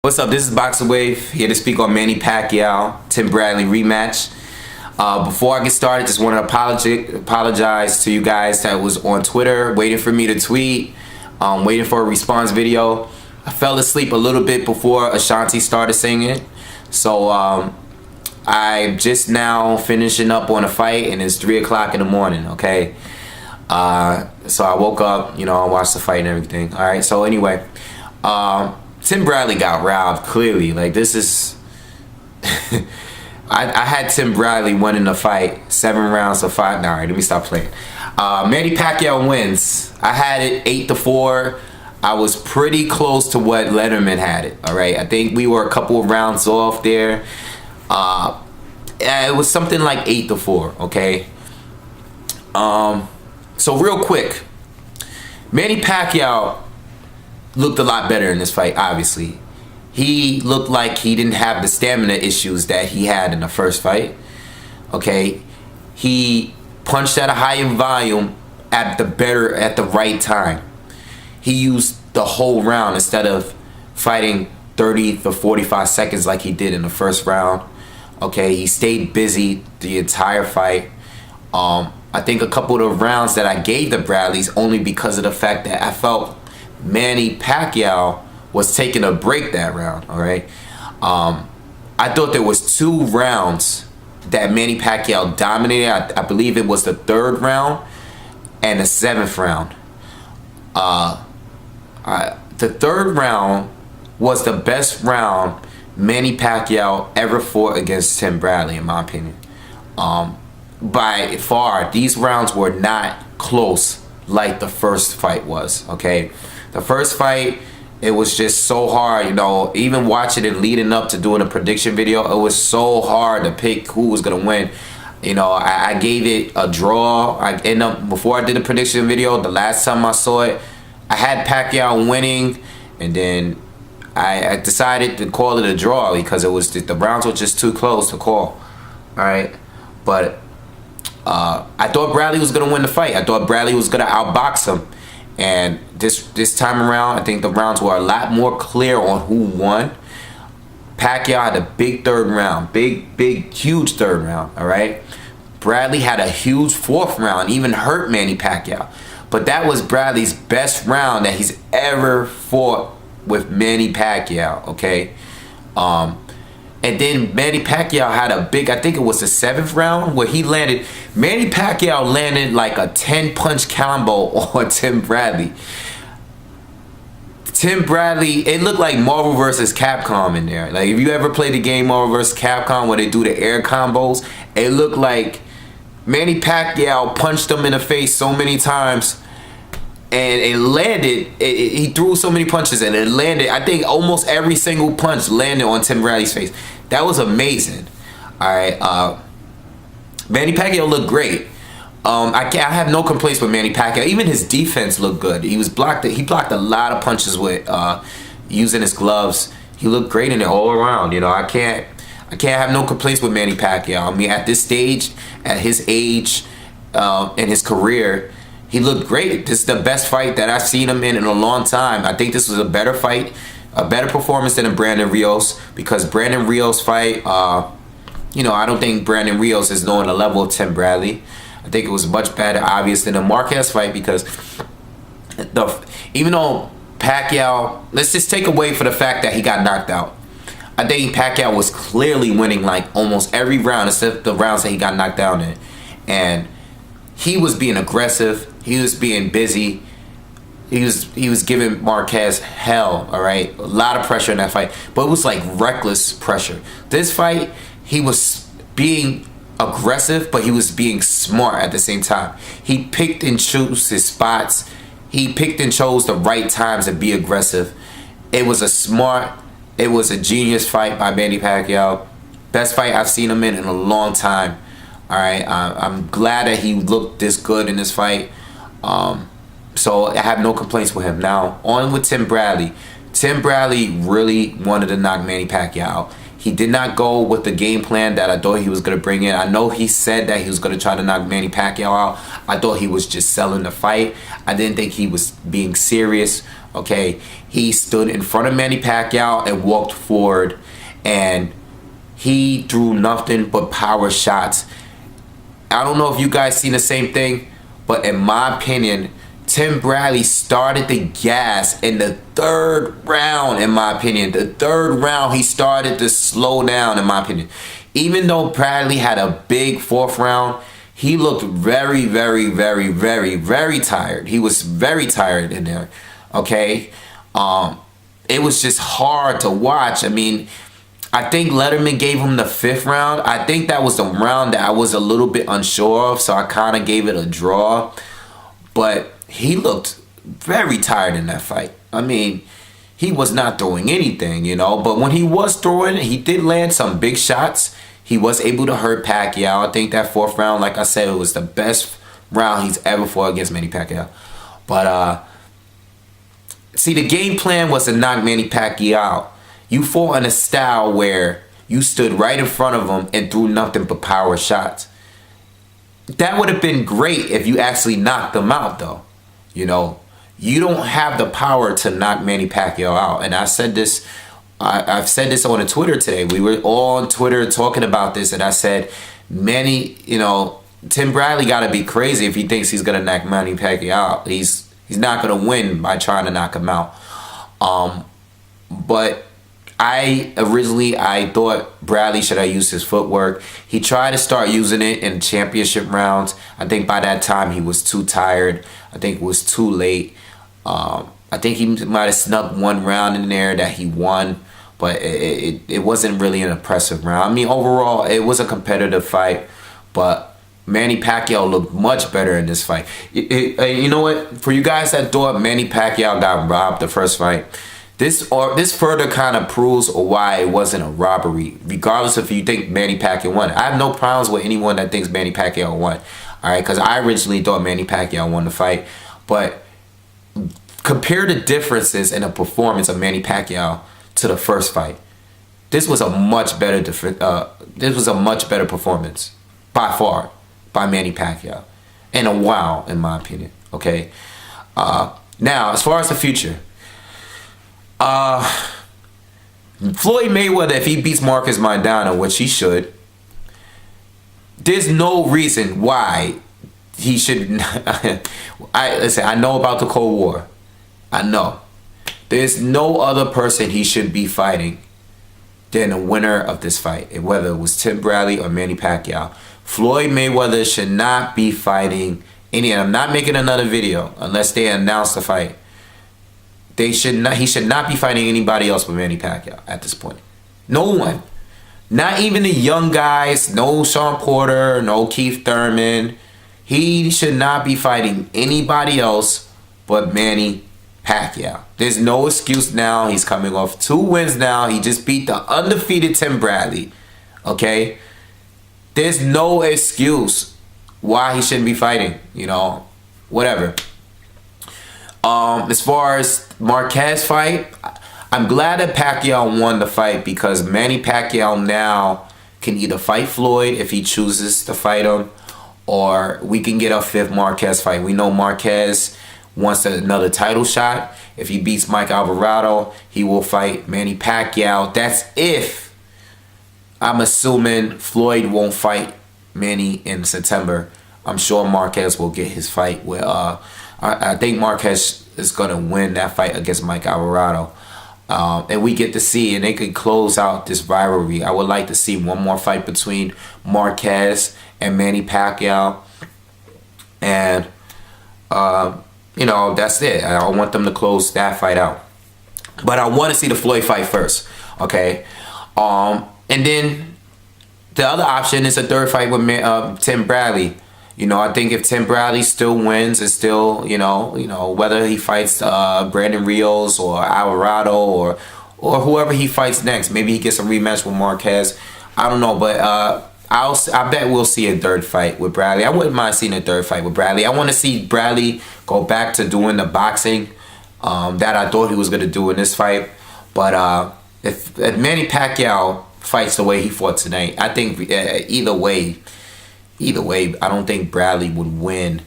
What's up? This is Boxingwave, here to speak on Manny Pacquiao, Tim Bradley rematch. Before I get started, just want to apologize to you guys that was on Twitter waiting for me to tweet, waiting for a response video. I fell asleep a little bit before Ashanti started singing, so I'm just now finishing up on a fight, and it's 3 o'clock in the morning. Okay, so I woke up, I watched the fight and everything. All right, so anyway. Tim Bradley got robbed, clearly. Like, this is... I had Tim Bradley winning the fight, 7 rounds to 5. Nah, all right, let me stop playing. Manny Pacquiao wins. I had it 8-4. I was pretty close to what Letterman had it, all right? I think we were a couple of rounds off there. It was something like 8-4, okay? So real quick, Manny Pacquiao looked a lot better in this fight, obviously. He looked like he didn't have the stamina issues that he had in the first fight. Okay, he punched at a higher volume at the right time. He used the whole round instead of fighting 30 to 45 seconds like he did in the first round. Okay, he stayed busy the entire fight. I think a couple of the rounds that I gave the Bradleys only because of the fact that I felt Manny Pacquiao was taking a break that round, all right? I thought there was 2 rounds that Manny Pacquiao dominated. I believe it was the 3rd round and the 7th round. The 3rd round was the best round Manny Pacquiao ever fought against Tim Bradley, in my opinion. By far, these rounds were not close like the first fight was, okay? The first fight, it was just so hard, even watching it leading up to doing a prediction video, it was so hard to pick who was going to win. I gave it a draw. Before I did the prediction video, the last time I saw it, I had Pacquiao winning, and then I decided to call it a draw because the rounds were just too close to call. All right, but I thought Bradley was going to win the fight. I thought Bradley was going to outbox him. And this time around, I think the rounds were a lot more clear on who won. Pacquiao had a big 3rd round. Huge 3rd round, all right? Bradley had a huge 4th round, even hurt Manny Pacquiao. But that was Bradley's best round that he's ever fought with Manny Pacquiao, okay? And then Manny Pacquiao had a big, I think it was the 7th round, where Manny Pacquiao landed like a 10-punch combo on Tim Bradley. Tim Bradley, it looked like Marvel vs. Capcom in there. Like, if you ever played the game Marvel vs. Capcom where they do the air combos, it looked like Manny Pacquiao punched him in the face so many times, and it landed. He threw so many punches and it landed. I think almost every single punch landed on Tim Bradley's face. That was amazing. All right, Manny Pacquiao looked great. I have no complaints with Manny Pacquiao. Even his defense looked good. He blocked a lot of punches with using his gloves. He looked great in it all around. I can't have no complaints with Manny Pacquiao. I mean, at this stage, at his age, in his career, he looked great. This is the best fight that I've seen him in a long time. I think this was a better fight, a better performance than a Brandon Rios, because Brandon Rios' fight, I don't think Brandon Rios is knowing the level of Tim Bradley. I think it was much better, obvious, than the Marquez fight, because even though Pacquiao, let's just take away for the fact that he got knocked out. I think Pacquiao was clearly winning like almost every round except the rounds that he got knocked down in. And he was being aggressive. He was being busy. He was giving Marquez hell, all right? A lot of pressure in that fight. But it was like reckless pressure. This fight, he was being aggressive, but he was being smart at the same time. He picked and chose his spots. He picked and chose the right times to be aggressive. It was a genius fight by Manny Pacquiao. Best fight I've seen him in a long time. All right, I'm glad that he looked this good in this fight. So I have no complaints with him. Now, on with Tim Bradley. Tim Bradley really wanted to knock Manny Pacquiao out. He did not go with the game plan that I thought he was going to bring in. I know he said that he was going to try to knock Manny Pacquiao out. I thought he was just selling the fight. I didn't think he was being serious Okay, he stood in front of Manny Pacquiao and walked forward, and he threw nothing but power shots. I don't know if you guys seen the same thing, but in my opinion, Tim Bradley started the gas in the third round, in my opinion. The third round, he started to slow down, in my opinion. Even though Bradley had a big fourth round, he looked very, very, very, very, very tired. He was very tired in there, okay? It was just hard to watch. I mean, I think Letterman gave him the fifth round. I think that was the round that I was a little bit unsure of, so I kind of gave it a draw. But he looked very tired in that fight. I mean, he was not throwing anything, you know. But when he was throwing, he did land some big shots. He was able to hurt Pacquiao. I think that fourth round, like I said, it was the best round he's ever fought against Manny Pacquiao. But, see, the game plan was to knock Manny Pacquiao out. You fought in a style where you stood right in front of him and threw nothing but power shots. That would have been great if you actually knocked them out, though. You know, you don't have the power to knock Manny Pacquiao out. And I said this, I've said this on Twitter today. We were all on Twitter talking about this, and I said, Manny, you know, Tim Bradley got to be crazy if he thinks he's going to knock Manny Pacquiao out. He's not going to win by trying to knock him out. But I thought Bradley should have used his footwork. He tried to start using it in championship rounds. I think by that time he was too tired. I think it was too late. I think he might have snuck one round in there that he won, but it wasn't really an impressive round. I mean, overall, it was a competitive fight, but Manny Pacquiao looked much better in this fight. You know what? For you guys that thought Manny Pacquiao got robbed the first fight, this further kind of proves why it wasn't a robbery, regardless if you think Manny Pacquiao won. I have no problems with anyone that thinks Manny Pacquiao won, all right? Because I originally thought Manny Pacquiao won the fight, but compare the differences in the performance of Manny Pacquiao to the first fight. This was a much better performance by far by Manny Pacquiao in a while, in my opinion. Okay. Now, as far as the future. Floyd Mayweather, if he beats Marquez Maidana, which he should, there's no reason why he should. Listen, I know about the Cold War. I know. There's no other person he should be fighting than the winner of this fight, whether it was Tim Bradley or Manny Pacquiao. Floyd Mayweather should not be fighting any. And I'm not making another video unless they announce the fight. He should not be fighting anybody else but Manny Pacquiao at this point. No one. Not even the young guys. No Sean Porter. No Keith Thurman. He should not be fighting anybody else but Manny Pacquiao. There's no excuse now. He's coming off 2 wins now. He just beat the undefeated Tim Bradley. Okay? There's no excuse why he shouldn't be fighting. You know, whatever. As far as Marquez fight, I'm glad that Pacquiao won the fight because Manny Pacquiao now can either fight Floyd if he chooses to fight him, or we can get a 5th Marquez fight. We know Marquez wants another title shot. If he beats Mike Alvarado, he will fight Manny Pacquiao. That's if, I'm assuming Floyd won't fight Manny in September. I'm sure Marquez will get his fight with I think Marquez is going to win that fight against Mike Alvarado. And we get to see, and they could close out this rivalry. I would like to see one more fight between Marquez and Manny Pacquiao. And, you know, that's it. I want them to close that fight out. But I want to see the Floyd fight first. Okay? And then the other option is a 3rd fight with Tim Bradley. You know, I think if Tim Bradley still wins, it's still, you know, whether he fights Brandon Rios or Alvarado or whoever he fights next. Maybe he gets a rematch with Marquez. I don't know, but I bet we'll see a 3rd fight with Bradley. I wouldn't mind seeing a 3rd fight with Bradley. I want to see Bradley go back to doing the boxing that I thought he was going to do in this fight. But if Manny Pacquiao fights the way he fought tonight, I think either way, I don't think Bradley would win.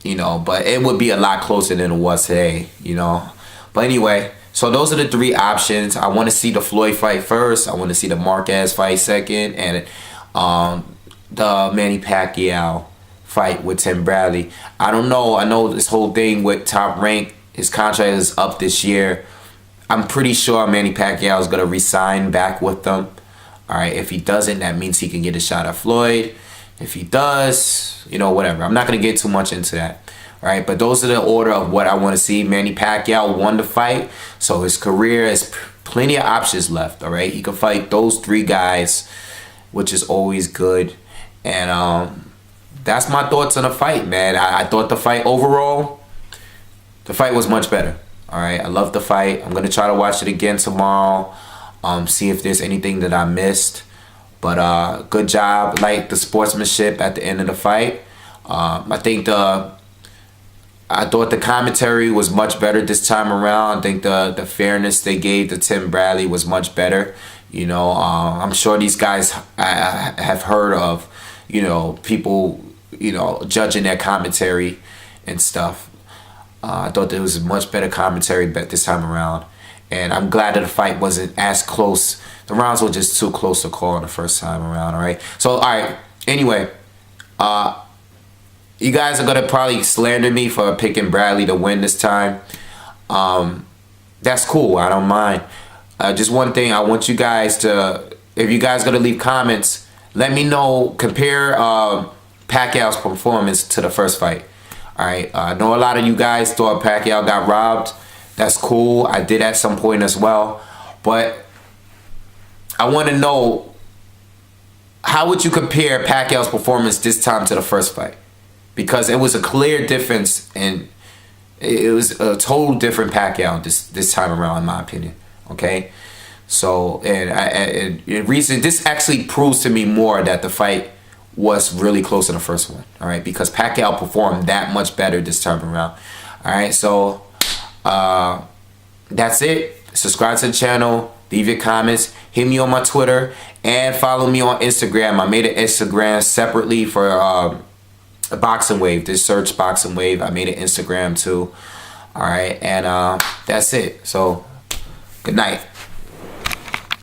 you know, but it would be a lot closer than it was today, you know. But anyway, so those are the three options. I want to see the Floyd fight first. I want to see the Marquez fight second, and the Manny Pacquiao fight with Tim Bradley. I don't know. I know this whole thing with Top Rank, his contract is up this year. I'm pretty sure Manny Pacquiao is going to re-sign back with them. All right, if he doesn't, that means he can get a shot at Floyd. If he does, you know, whatever. I'm not going to get too much into that. All right, but those are the order of what I want to see. Manny Pacquiao won the fight, so his career has plenty of options left. All right, he can fight those three guys, which is always good. And that's my thoughts on the fight, man. I thought the fight overall, the fight was much better. All right, I love the fight. I'm gonna try to watch it again tomorrow. See if there's anything that I missed. But good job. Like the sportsmanship at the end of the fight. I thought the commentary was much better this time around. I think the fairness they gave to Tim Bradley was much better. You know, I'm sure these guys have heard of, you know, people, you know, judging their commentary and stuff. I thought there was a much better commentary this time around. And I'm glad that the fight wasn't as close. The rounds were just too close to call the first time around, all right? So, all right, anyway, you guys are going to probably slander me for picking Bradley to win this time. That's cool. I don't mind. Just one thing. I want you guys to, if you guys going to leave comments, let me know, compare Pacquiao's performance to the first fight. All right. I know a lot of you guys thought Pacquiao got robbed. That's cool. I did at some point as well. But I want to know, how would you compare Pacquiao's performance this time to the first fight? Because it was a clear difference, and it was a total different Pacquiao this time around, in my opinion. Okay, so and this actually proves to me more that the fight was really close to the first one. All right, because Pacquiao performed that much better this time around. All right, so that's it. Subscribe to the channel. Leave your comments. Hit me on my Twitter and follow me on Instagram. I made an Instagram separately for Boxingwave. Just search Boxingwave. I made an Instagram too. All right, and that's it. So good night.